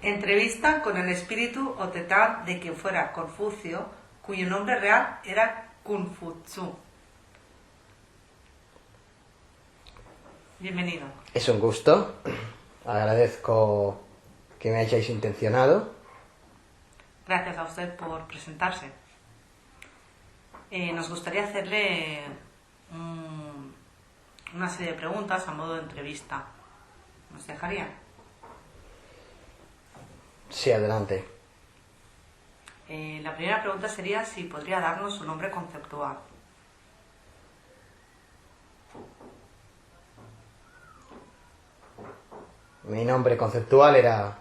Entrevista con el espíritu o tetán de quien fuera Confucio, cuyo nombre real era Kunfutsu. Bienvenido. Es un gusto. Agradezco que me hayáis intencionado. Gracias a usted por presentarse. Nos gustaría hacerle una serie de preguntas a modo de entrevista. ¿Nos dejaría? Sí, adelante. La primera pregunta sería si podría darnos su nombre conceptual. Mi nombre conceptual era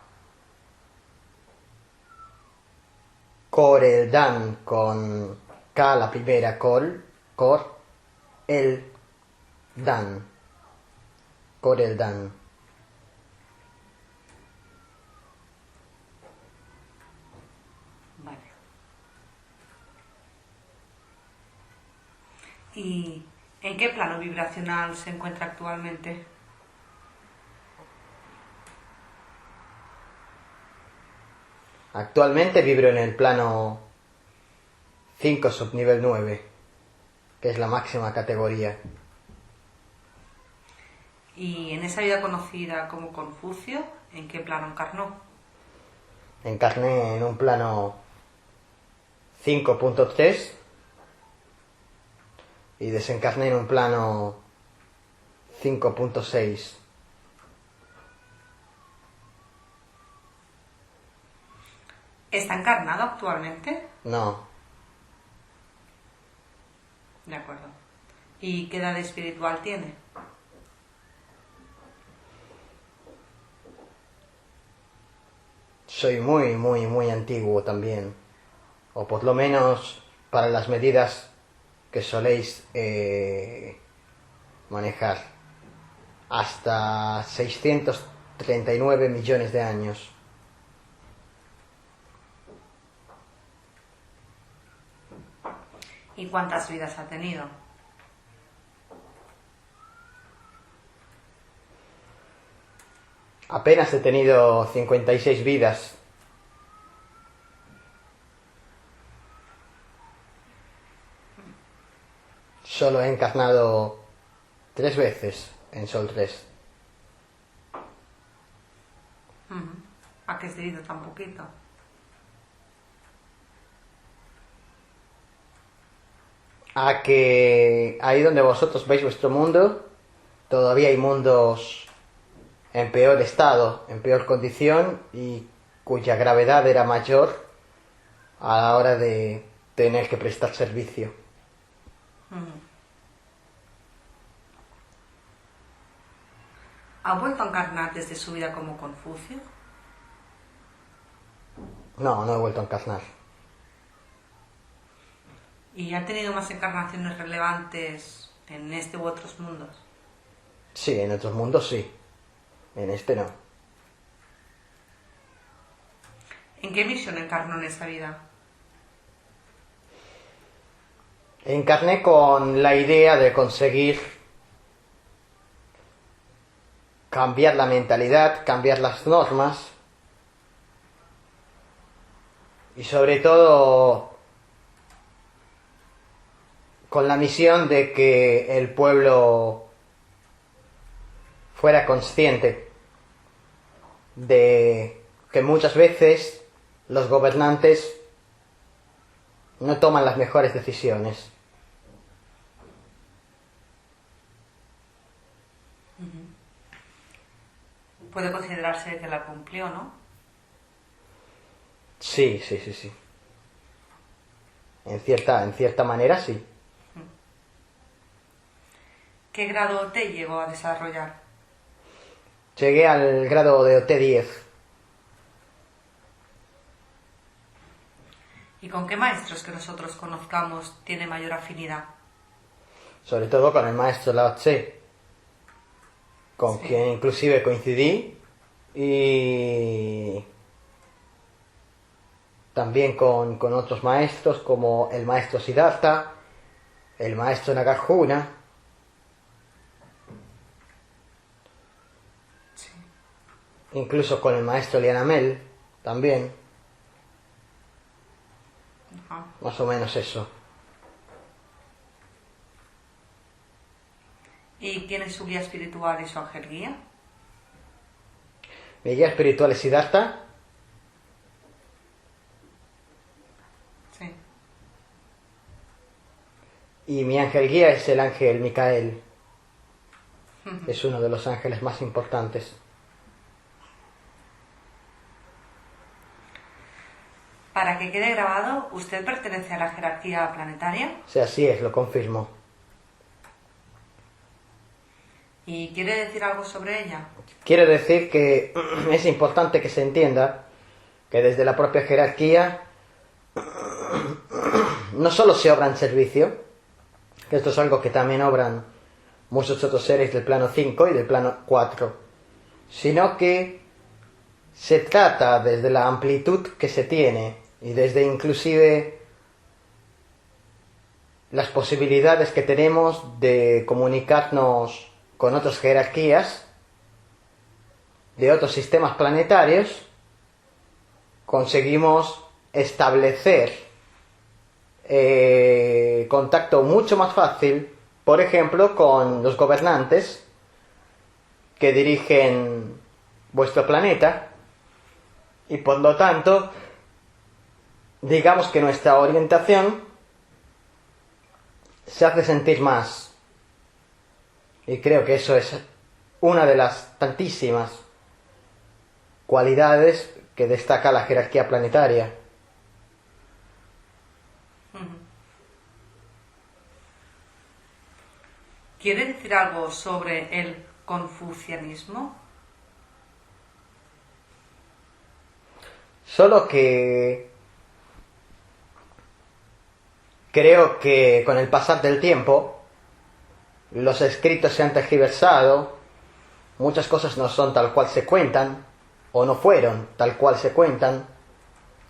Coreldan, con K la primera, Cor, el Dan. Coreldan. Vale. ¿Y en qué plano vibracional se encuentra actualmente? Actualmente vibro en el plano 5 subnivel 9, que es la máxima categoría. Y en esa vida conocida como Confucio, ¿en qué plano encarnó? Encarné en un plano 5.3 y desencarné en un plano 5.6. ¿Está encarnado actualmente? No, De acuerdo. ¿Y qué edad espiritual tiene? soy muy antiguo también. O por lo menos para las medidas que soléis manejar. Hasta 639 millones de años. ¿Y cuántas vidas ha tenido? Apenas he tenido 56 vidas. Solo he encarnado 3 veces en Sol 3. ¿A qué es debido tan poquito? A que ahí donde vosotros veis vuestro mundo, todavía hay mundos en peor estado, en peor condición y cuya gravedad era mayor a la hora de tener que prestar servicio. ¿Ha vuelto a encarnar desde su vida como Confucio? No he vuelto a encarnar. ¿Y ha tenido más encarnaciones relevantes en este u otros mundos? Sí, en otros mundos sí. En este no. ¿En qué misión encarnó en esa vida? Encarné con la idea de conseguir cambiar la mentalidad, cambiar las normas y sobre todo con la misión de que el pueblo fuera consciente de que muchas veces los gobernantes no toman las mejores decisiones. Puede considerarse que la cumplió, ¿no? Sí. En cierta manera sí. ¿Qué grado te llegó a desarrollar? Llegué al grado de OT10. ¿Y con qué maestros que nosotros conozcamos tiene mayor afinidad? Sobre todo con el maestro Lao Tse, con Sí. quien inclusive coincidí, y también con otros maestros como el maestro Siddhartha, el maestro Nagarjuna. Sí. Incluso con el maestro Lianamel. también. Ajá. Más o menos eso. ¿Y quién es su guía espiritual y su ángel guía? Mi guía espiritual es Siddhartha. Sí. Y mi ángel guía es el ángel Micael. Es uno de los ángeles más importantes. Para que quede grabado, ¿usted pertenece a la jerarquía planetaria? O sea, así es, lo confirmo. ¿Y quiere decir algo sobre ella? Quiero decir que es importante que se entienda que desde la propia jerarquía no solo se obra en servicio, que esto es algo que también obran muchos otros seres del plano 5 y del plano 4, sino que se trata desde la amplitud que se tiene y desde inclusive las posibilidades que tenemos de comunicarnos con otras jerarquías, de otros sistemas planetarios, conseguimos establecer contacto mucho más fácil, por ejemplo, con los gobernantes que dirigen vuestro planeta, y por lo tanto, digamos que nuestra orientación se hace sentir más. Y creo que eso es una de las tantísimas cualidades que destaca la jerarquía planetaria. ¿Quiere decir algo sobre el confucianismo? Solo que creo que con el pasar del tiempo los escritos se han tergiversado, muchas cosas no son tal cual se cuentan, o no fueron tal cual se cuentan,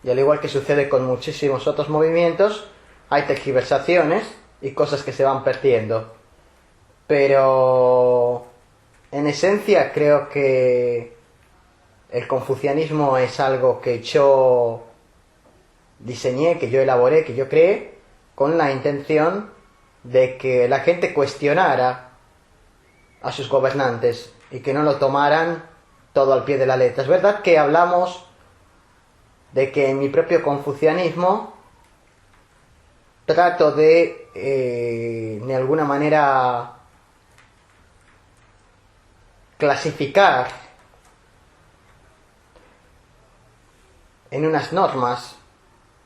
y al igual que sucede con muchísimos otros movimientos, hay tergiversaciones y cosas que se van perdiendo. Pero en esencia creo que el confucianismo es algo que yo diseñé, que yo elaboré, que yo creé, con la intención de que la gente cuestionara a sus gobernantes y que no lo tomaran todo al pie de la letra. Es verdad que hablamos de que en mi propio confucianismo trato de alguna manera, clasificar en unas normas,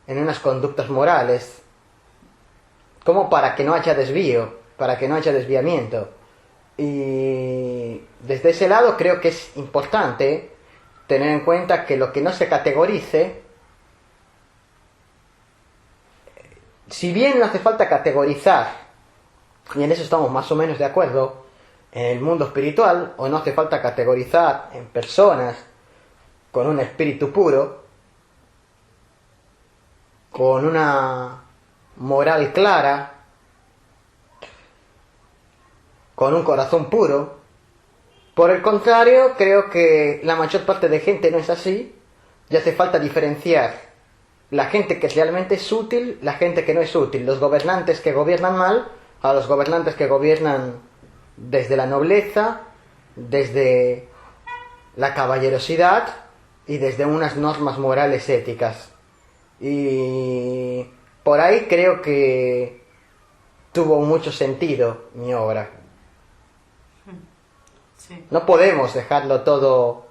en unas conductas morales, como para que no haya desvío, para que no haya desviamiento. Y desde ese lado creo que es importante tener en cuenta que lo que no se categorice, si bien no hace falta categorizar, y en eso estamos más o menos de acuerdo, en el mundo espiritual, o no hace falta categorizar en personas con un espíritu puro, con una moral clara, con un corazón puro. Por el contrario, creo que la mayor parte de gente no es así, y hace falta diferenciar la gente que realmente es útil, la gente que no es útil, los gobernantes que gobiernan mal, a los gobernantes que gobiernan desde la nobleza, desde la caballerosidad y desde unas normas morales éticas. Y por ahí creo que tuvo mucho sentido mi obra. Sí. No podemos dejarlo todo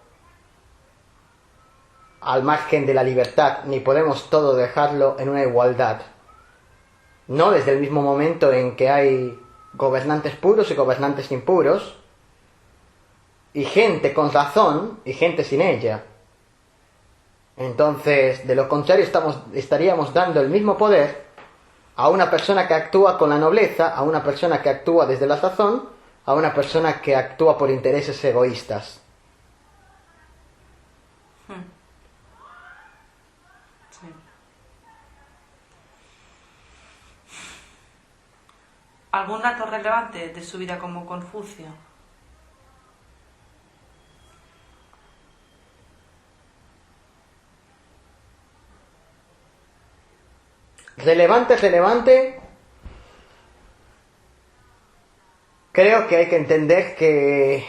al margen de la libertad, ni podemos todo dejarlo en una igualdad. No desde el mismo momento en que hay gobernantes puros y gobernantes impuros, y gente con razón y gente sin ella. Entonces, de lo contrario, estaríamos dando el mismo poder a una persona que actúa con la nobleza, a una persona que actúa desde la razón, a una persona que actúa por intereses egoístas. Sí. ¿Algún dato relevante de su vida como Confucio? relevante, creo que hay que entender que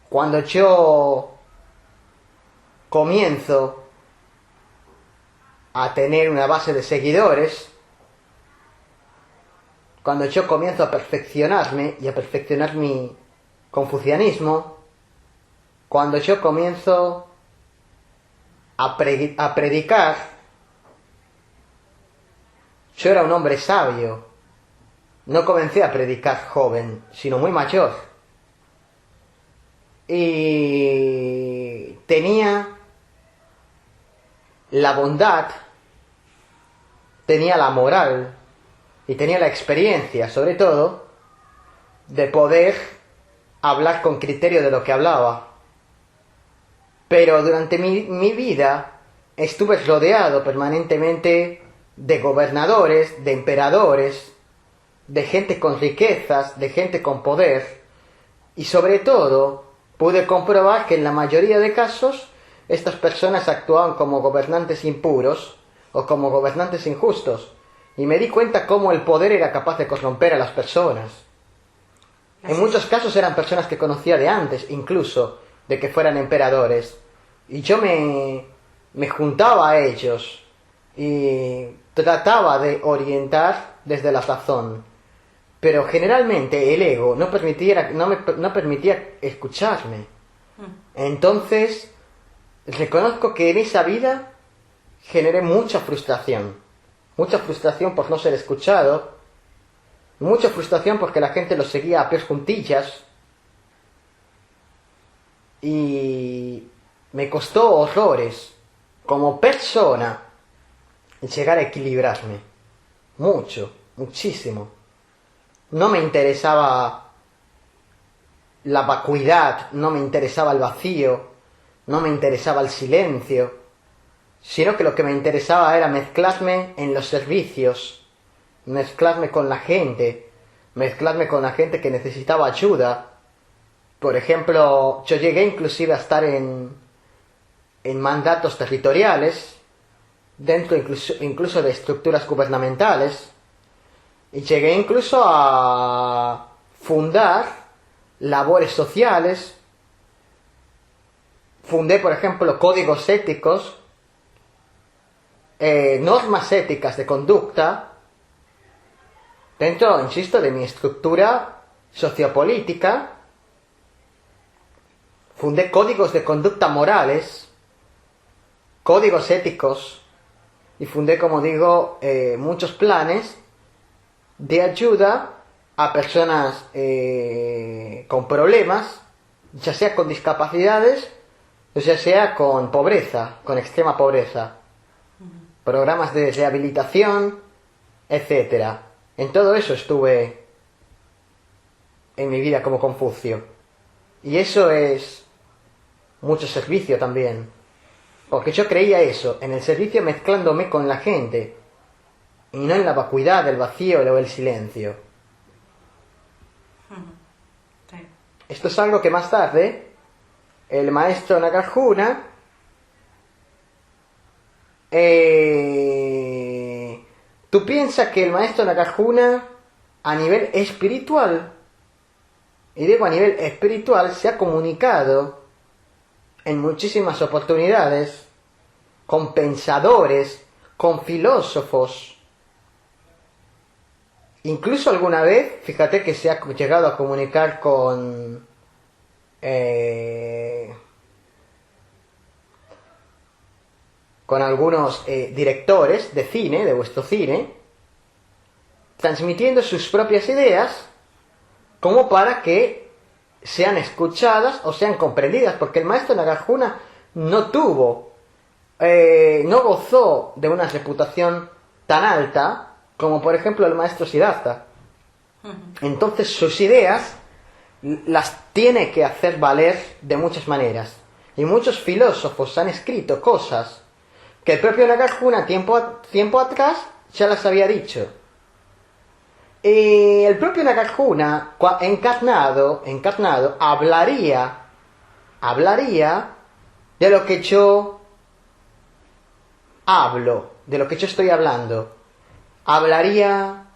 cuando yo comienzo a tener una base de seguidores, cuando yo comienzo a perfeccionarme y a perfeccionar mi confucianismo, cuando yo comienzo a predicar, yo era un hombre sabio. No comencé a predicar joven, sino muy mayor. Y tenía la bondad, tenía la moral y tenía la experiencia, sobre todo, de poder hablar con criterio de lo que hablaba. Pero durante mi vida estuve rodeado permanentemente de gobernadores, de emperadores, de gente con riquezas, de gente con poder, y sobre todo pude comprobar que en la mayoría de casos estas personas actuaban como gobernantes impuros o como gobernantes injustos, y me di cuenta cómo el poder era capaz de corromper a las personas. En muchos casos eran personas que conocía de antes, incluso de que fueran emperadores, y yo me juntaba a ellos y trataba de orientar desde la razón, pero generalmente el ego no permitía escucharme. Entonces reconozco que en esa vida generé mucha frustración por no ser escuchado, mucha frustración porque la gente lo seguía a pies juntillas, y me costó horrores como persona llegar a equilibrarme. Muchísimo. No me interesaba la vacuidad, no me interesaba el vacío, no me interesaba el silencio, sino que lo que me interesaba era mezclarme en los servicios, mezclarme con la gente que necesitaba ayuda. Por ejemplo, yo llegué inclusive a estar en mandatos territoriales, dentro incluso de estructuras gubernamentales, y llegué incluso a fundar labores sociales. Fundé, por ejemplo, códigos éticos, normas éticas de conducta, dentro, insisto, de mi estructura sociopolítica. Fundé códigos de conducta morales, códigos éticos, y fundé, como digo, muchos planes de ayuda a personas con problemas, ya sea con discapacidades o ya sea con pobreza, con extrema pobreza. Programas de rehabilitación, etcétera. En todo eso estuve en mi vida como Confucio. Y eso es mucho servicio también. Porque yo creía eso, en el servicio mezclándome con la gente, y no en la vacuidad, el vacío o el silencio. Sí. Esto es algo que más tarde el maestro Nagarjuna tú piensas que el maestro Nagarjuna a nivel espiritual, y digo a nivel espiritual, se ha comunicado en muchísimas oportunidades con pensadores, con filósofos. Incluso alguna vez, fíjate que se ha llegado a comunicar con algunos directores de cine, de vuestro cine, transmitiendo sus propias ideas como para que sean escuchadas o sean comprendidas, porque el maestro Nagarjuna no gozó de una reputación tan alta como por ejemplo el maestro Siddhartha. Entonces sus ideas las tiene que hacer valer de muchas maneras, y muchos filósofos han escrito cosas que el propio Nagarjuna tiempo atrás ya las había dicho. Y el propio Nagarjuna, encarnado, hablaría de lo que yo hablo, de lo que yo estoy hablando. Hablaría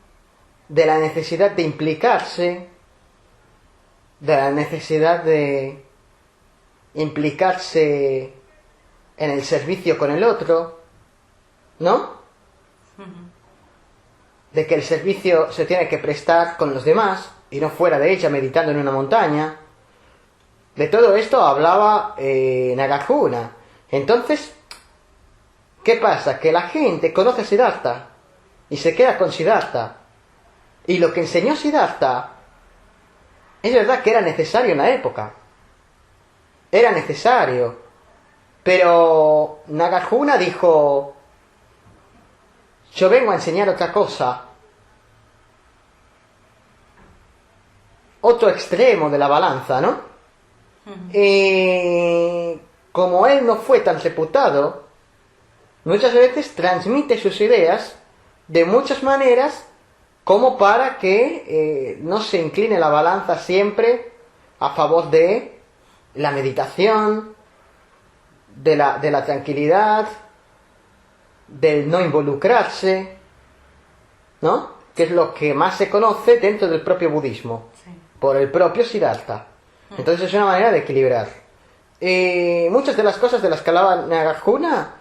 de la necesidad de implicarse, de la necesidad de implicarse en el servicio con el otro, ¿no? De que el servicio se tiene que prestar con los demás y no fuera de ella meditando en una montaña. De todo esto hablaba Nagarjuna. Entonces, ¿qué pasa? Que la gente conoce a Siddhartha y se queda con Siddhartha. Y lo que enseñó Siddhartha es verdad que era necesario en la época. Era necesario. Pero Nagarjuna dijo: yo vengo a enseñar otra cosa. Otro extremo de la balanza, ¿no? Como él no fue tan reputado, muchas veces transmite sus ideas de muchas maneras como para que no se incline la balanza siempre a favor de la meditación, de la tranquilidad, del no involucrarse, ¿no? Que es lo que más se conoce dentro del propio budismo, Sí. por el propio Siddhartha. Entonces es una manera de equilibrar. Muchas de las cosas de las que hablaba Nagarjuna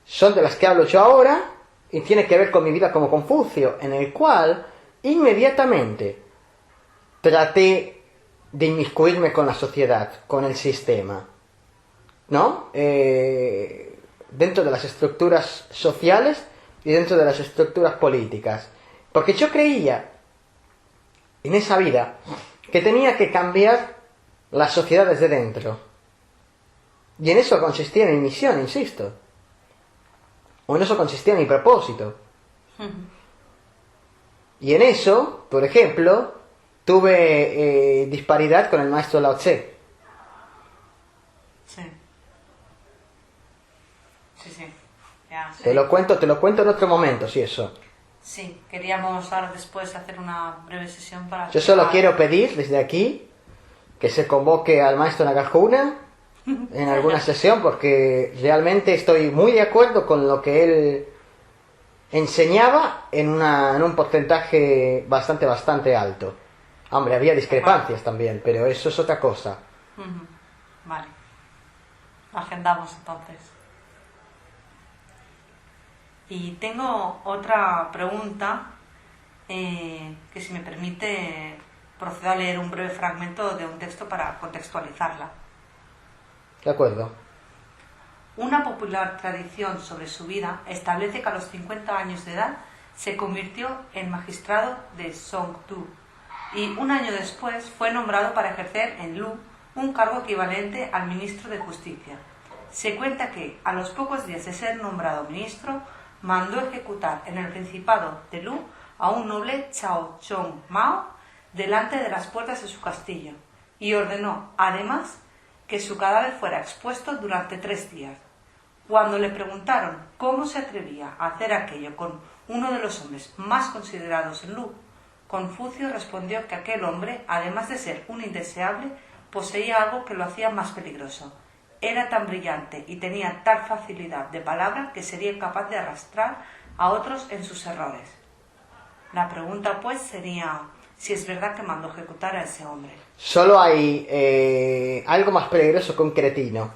son de las que hablo yo ahora y tiene que ver con mi vida como Confucio, en el cual inmediatamente traté de inmiscuirme con la sociedad, con el sistema, ¿no? Dentro de las estructuras sociales y dentro de las estructuras políticas. Porque yo creía en esa vida que tenía que cambiar las sociedades de dentro. Y en eso consistía mi misión, insisto. O en eso consistía mi propósito. Y en eso, por ejemplo, tuve disparidad con el maestro Lao Tse. Sí. Sí, sí. Ya, sí. Te lo cuento en otro momento, si eso. Sí, queríamos ahora después hacer una breve sesión para... Yo solo quiero pedir desde aquí que se convoque al maestro Nagarjuna en alguna sesión, porque realmente estoy muy de acuerdo con lo que él enseñaba en un porcentaje bastante alto. Hombre, había discrepancias también, pero eso es otra cosa. Vale. Agendamos entonces. Y tengo otra pregunta que, si me permite, procedo a leer un breve fragmento de un texto para contextualizarla. De acuerdo. Una popular tradición sobre su vida establece que a los 50 años de edad se convirtió en magistrado de Songtu y un año después fue nombrado para ejercer en Lu un cargo equivalente al ministro de Justicia. Se cuenta que, a los pocos días de ser nombrado ministro, mandó ejecutar en el Principado de Lu a un noble Chao Chong Mao delante de las puertas de su castillo y ordenó, además, que su cadáver fuera expuesto durante 3 días. Cuando le preguntaron cómo se atrevía a hacer aquello con uno de los hombres más considerados en Lu, Confucio respondió que aquel hombre, además de ser un indeseable, poseía algo que lo hacía más peligroso. Era tan brillante y tenía tal facilidad de palabra que sería capaz de arrastrar a otros en sus errores. La pregunta, pues, sería si es verdad que mandó ejecutar a ese hombre. Solo hay algo más peligroso que un cretino,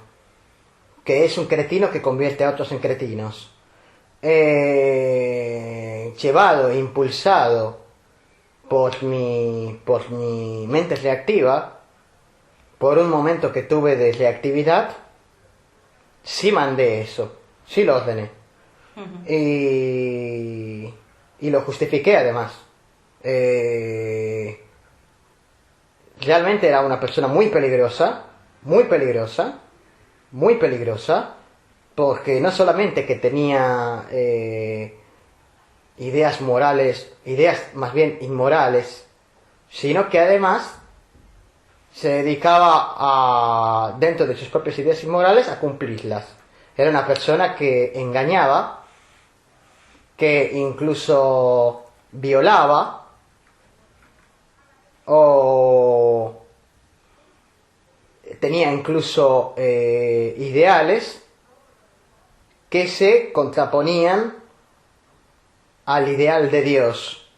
que es un cretino que convierte a otros en cretinos. Llevado, impulsado por mi mente reactiva, por un momento que tuve de reactividad, sí mandé eso, sí lo ordené. Y lo justifiqué además. Realmente era una persona muy peligrosa, porque no solamente que tenía ideas morales, ideas más bien inmorales, sino que además se dedicaba dentro de sus propias ideas inmorales, a cumplirlas. Era una persona que engañaba, que incluso violaba o tenía incluso ideales que se contraponían al ideal de Dios.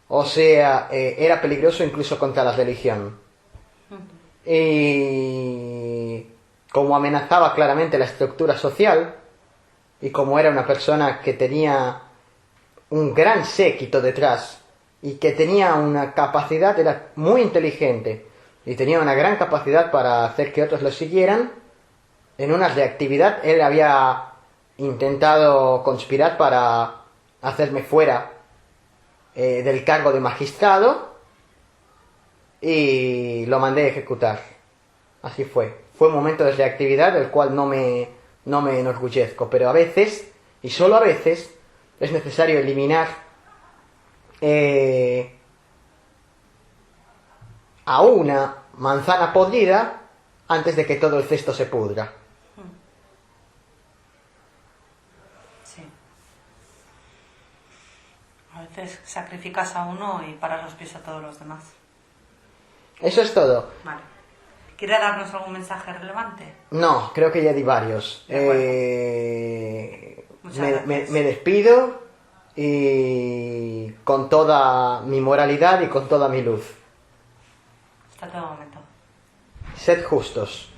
O sea, era peligroso incluso contra la religión. Y como amenazaba claramente la estructura social, y como era una persona que tenía un gran séquito detrás, y que tenía una capacidad, era muy inteligente, y tenía una gran capacidad para hacer que otros lo siguieran, en una reactividad él había intentado conspirar para hacerme fuera del cargo de magistrado, y lo mandé a ejecutar. Así fue. Fue un momento de reactividad del cual no me enorgullezco, pero a veces, y solo a veces, es necesario eliminar a una manzana podrida antes de que todo el cesto se pudra. Sí. A veces sacrificas a uno y paras los pies a todos los demás. Eso es todo. Vale. ¿Quiere darnos algún mensaje relevante? No, creo que ya di varios. Muchas gracias. Me despido, y con toda mi moralidad y con toda mi luz. Hasta todo momento. Sed justos.